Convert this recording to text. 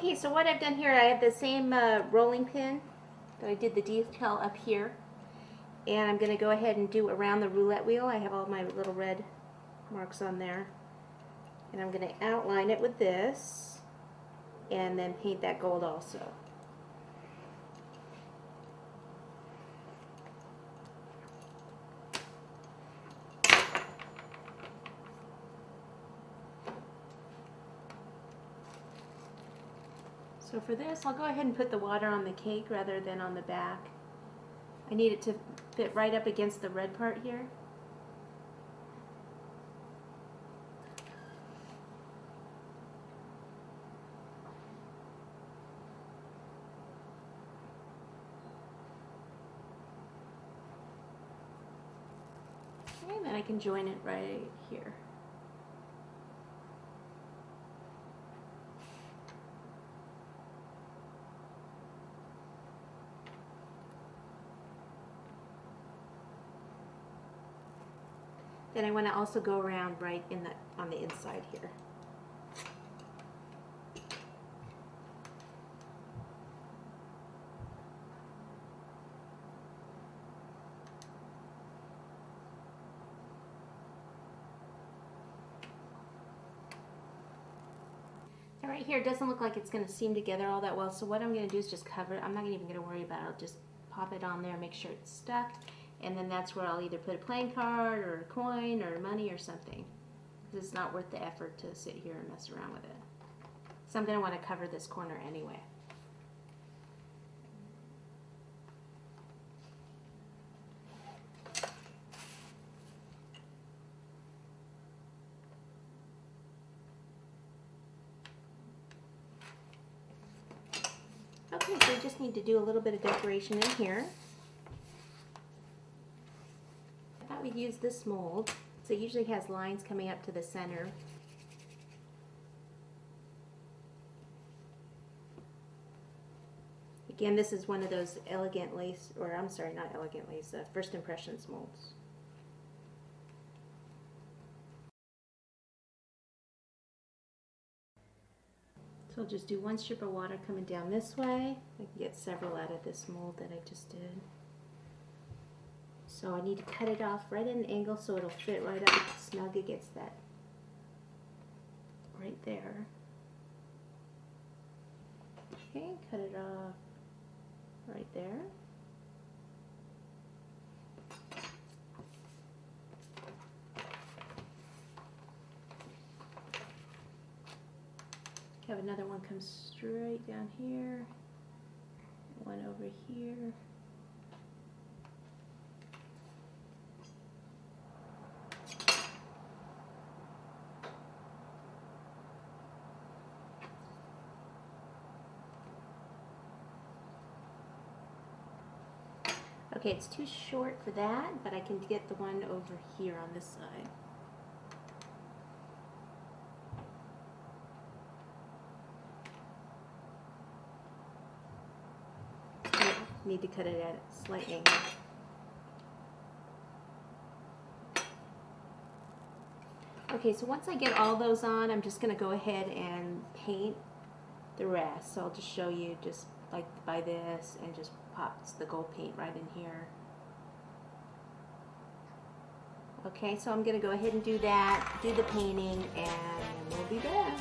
Okay, so what I've done here, I have the same rolling pin that I did the detail up here. And I'm going to go ahead and do around the roulette wheel. I have all my little red marks on there. And I'm going to outline it with this and then paint that gold also. So for this, I'll go ahead and put the water on the cake rather than on the back. I need it to fit right up against the red part here. Okay, and then I can join it right here. Then I want to also go around right in on the inside here. So right here, it doesn't look like it's going to seam together all that well, so what I'm going to do is just cover it. I'm not even going to worry about it. I'll just pop it on there, make sure it's stuck. And then that's where I'll either put a playing card or a coin or money or something. Because it's not worth the effort to sit here and mess around with it. So I'm going to want to cover this corner anyway. Okay, so we just need to do a little bit of decoration in here. We'd use this mold, so it usually has lines coming up to the center. Again, this is one of those elegant lace, or I'm sorry, not elegant lace, First Impressions molds. So I'll just do one strip of water coming down this way. I can get several out of this mold that I just did. So I need to cut it off right at an angle so it'll fit right up snug against that right there. Okay, cut it off right there. Have another one come straight down here, one over here. Okay, it's too short for that, but I can get the one over here on this side. I need to cut it at a slight angle. Okay, so once I get all those on, I'm just going to go ahead and paint the rest. So I'll just show you just like by this and just pops the gold paint right in here. Okay, so I'm going to go ahead and do that, do the painting, and we'll be back.